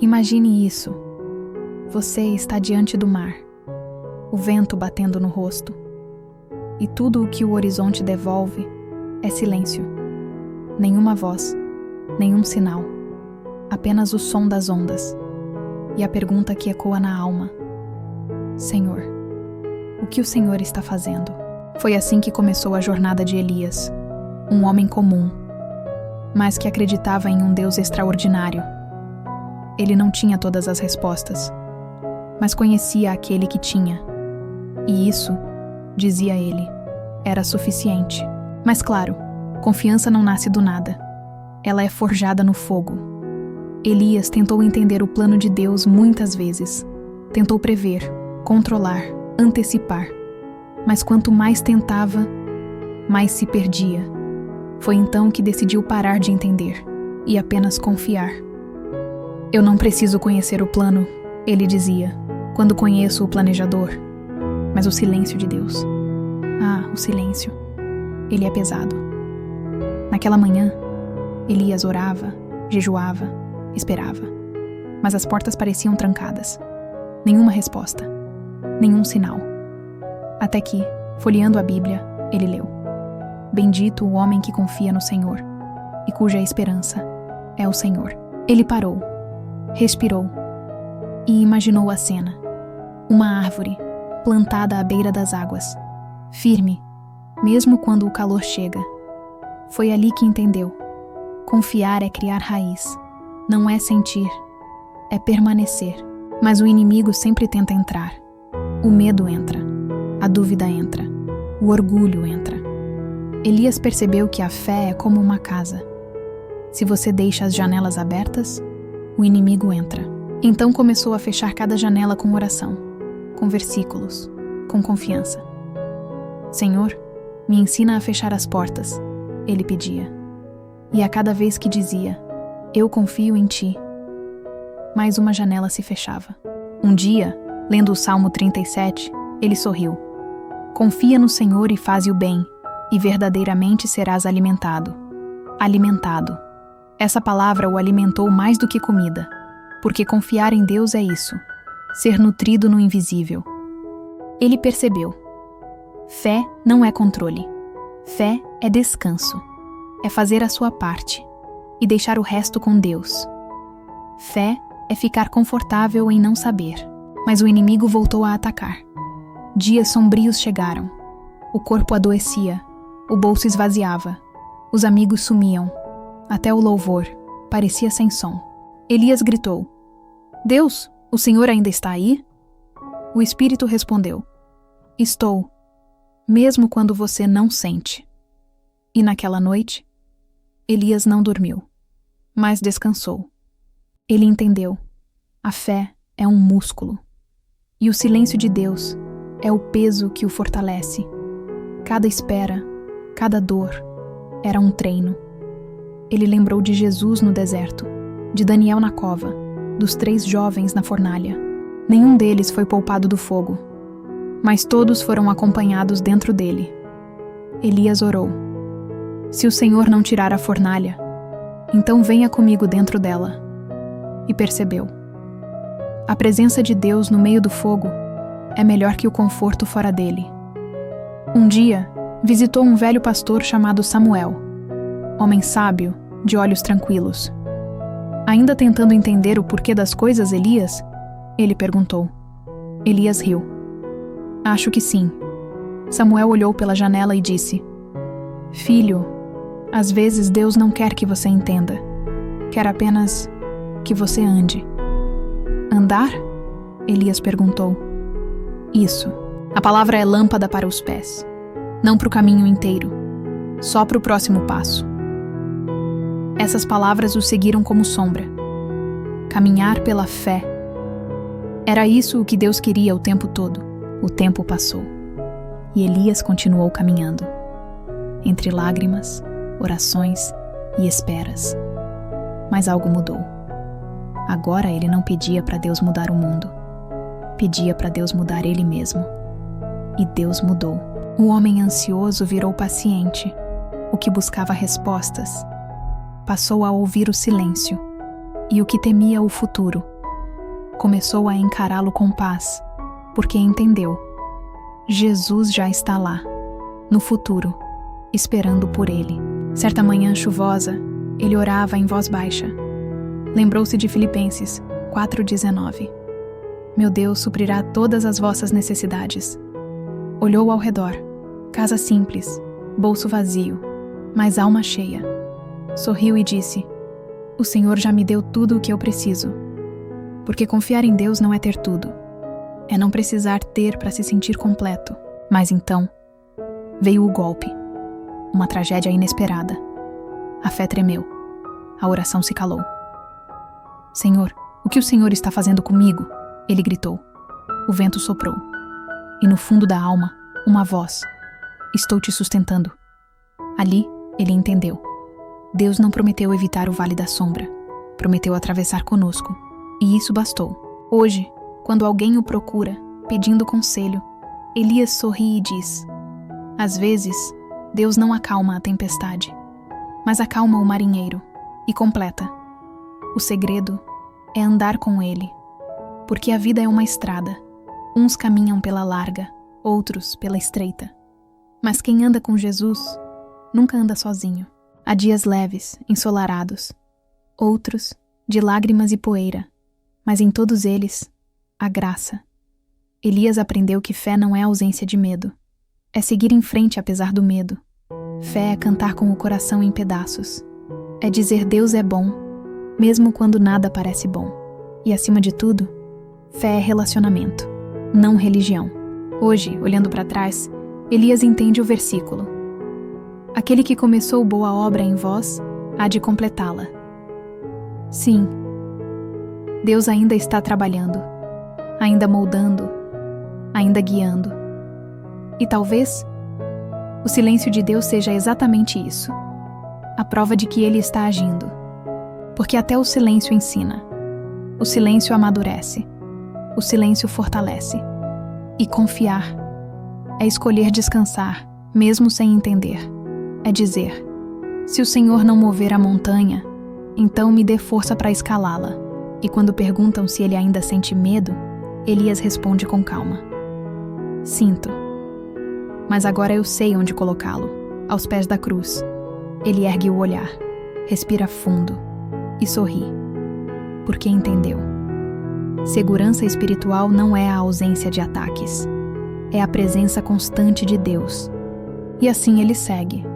Imagine isso. Você está diante do mar, o vento batendo no rosto, e tudo o que o horizonte devolve é silêncio. Nenhuma voz, nenhum sinal, apenas o som das ondas e a pergunta que ecoa na alma: Senhor, o que o Senhor está fazendo? Foi assim que começou a jornada de Elias, um homem comum, mas que acreditava em um Deus extraordinário. Ele não tinha todas as respostas, mas conhecia aquele que tinha. E isso, dizia ele, era suficiente. Mas claro, confiança não nasce do nada. Ela é forjada no fogo. Elias tentou entender o plano de Deus muitas vezes. Tentou prever, controlar, antecipar. Mas quanto mais tentava, mais se perdia. Foi então que decidiu parar de entender e apenas confiar. Eu não preciso conhecer o plano, ele dizia, quando conheço o planejador. Mas o silêncio de Deus. Ah, o silêncio. Ele é pesado. Naquela manhã, Elias orava, jejuava, esperava. Mas as portas pareciam trancadas. Nenhuma resposta. Nenhum sinal. Até que, folheando a Bíblia, ele leu: Bendito o homem que confia no Senhor, e cuja esperança é o Senhor. Ele parou, respirou e imaginou a cena. Uma árvore, plantada à beira das águas, firme, mesmo quando o calor chega. Foi ali que entendeu. Confiar é criar raiz. Não é sentir, é permanecer. Mas o inimigo sempre tenta entrar. O medo entra, a dúvida entra, o orgulho entra. Elias percebeu que a fé é como uma casa. Se você deixa as janelas abertas, o inimigo entra. Então começou a fechar cada janela com oração, com versículos, com confiança. Senhor, me ensina a fechar as portas, ele pedia. E a cada vez que dizia, eu confio em ti, mais uma janela se fechava. Um dia, lendo o Salmo 37, ele sorriu. Confia no Senhor e faze o bem, e verdadeiramente serás alimentado. Alimentado. Essa palavra o alimentou mais do que comida, porque confiar em Deus é isso, ser nutrido no invisível. Ele percebeu. Fé não é controle. Fé é descanso. É fazer a sua parte e deixar o resto com Deus. Fé é ficar confortável em não saber. Mas o inimigo voltou a atacar. Dias sombrios chegaram. O corpo adoecia, o bolso esvaziava, os amigos sumiam. Até o louvor parecia sem som. Elias gritou: Deus, o Senhor ainda está aí? O Espírito respondeu: Estou, mesmo quando você não sente. E naquela noite, Elias não dormiu, mas descansou. Ele entendeu. A fé é um músculo. E o silêncio de Deus é o peso que o fortalece. Cada espera, cada dor, era um treino. Ele lembrou de Jesus no deserto, de Daniel na cova, dos 3 jovens na fornalha. Nenhum deles foi poupado do fogo, mas todos foram acompanhados dentro dele. Elias orou: Se o Senhor não tirar a fornalha, então venha comigo dentro dela. E percebeu. A presença de Deus no meio do fogo é melhor que o conforto fora dele. Um dia, visitou um velho pastor chamado Samuel, homem sábio, de olhos tranquilos. Ainda tentando entender o porquê das coisas, Elias, ele perguntou. Elias riu. Acho que sim. Samuel olhou pela janela e disse: Filho, às vezes Deus não quer que você entenda. Quer apenas que você ande. Andar? Elias perguntou. Isso. A palavra é lâmpada para os pés. Não para o caminho inteiro. Só para o próximo passo. Essas palavras o seguiram como sombra. Caminhar pela fé. Era isso o que Deus queria o tempo todo. O tempo passou. E Elias continuou caminhando. Entre lágrimas, orações e esperas. Mas algo mudou. Agora ele não pedia para Deus mudar o mundo. Pedia para Deus mudar ele mesmo. E Deus mudou. O homem ansioso virou paciente. O que buscava respostas passou a ouvir o silêncio. e o que temia o futuro começou a encará-lo com paz, porque entendeu: Jesus já está lá, no futuro, esperando por ele. Certa manhã chuvosa, ele orava em voz baixa. Lembrou-se de Filipenses 4,19. Meu Deus suprirá todas as vossas necessidades. Olhou ao redor, casa simples, bolso vazio, mas alma cheia. Sorriu e disse: o Senhor já me deu tudo o que eu preciso. Porque confiar em Deus não é ter tudo. É não precisar ter para se sentir completo. Mas então, veio o golpe. Uma tragédia inesperada. A fé tremeu. A oração se calou. Senhor, o que o Senhor está fazendo comigo? Ele gritou. O vento soprou. E no fundo da alma, uma voz: estou te sustentando. Ali, ele entendeu. Deus não prometeu evitar o vale da sombra. Prometeu atravessar conosco. E isso bastou. Hoje, quando alguém o procura, pedindo conselho, Elias sorri e diz: às vezes, Deus não acalma a tempestade, mas acalma o marinheiro, e completa: o segredo é andar com ele, porque a vida é uma estrada. Uns caminham pela larga, outros pela estreita. Mas quem anda com Jesus nunca anda sozinho. Há dias leves, ensolarados, outros de lágrimas e poeira, mas em todos eles, a graça. Elias aprendeu que fé não é ausência de medo, é seguir em frente apesar do medo. Fé é cantar com o coração em pedaços, é dizer Deus é bom, mesmo quando nada parece bom. E acima de tudo, fé é relacionamento, não religião. Hoje, olhando para trás, Elias entende o versículo: aquele que começou boa obra em vós, há de completá-la. Sim, Deus ainda está trabalhando, ainda moldando, ainda guiando. E talvez o silêncio de Deus seja exatamente isso, a prova de que Ele está agindo. Porque até o silêncio ensina, o silêncio amadurece, o silêncio fortalece. E confiar é escolher descansar, mesmo sem entender. É dizer: se o Senhor não mover a montanha, então me dê força para escalá-la. E quando perguntam se ele ainda sente medo, Elias responde com calma: sinto, mas agora eu sei onde colocá-lo, aos pés da cruz. Ele ergue o olhar, respira fundo e sorri, porque entendeu. Segurança espiritual não é a ausência de ataques, é a presença constante de Deus. E assim ele segue,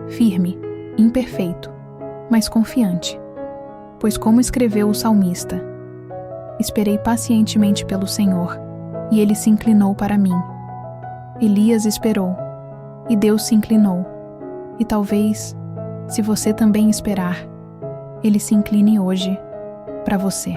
firme, imperfeito, mas confiante. Pois como escreveu o salmista: esperei pacientemente pelo Senhor, e ele se inclinou para mim. Elias esperou, e Deus se inclinou. E talvez, se você também esperar, ele se incline hoje para você.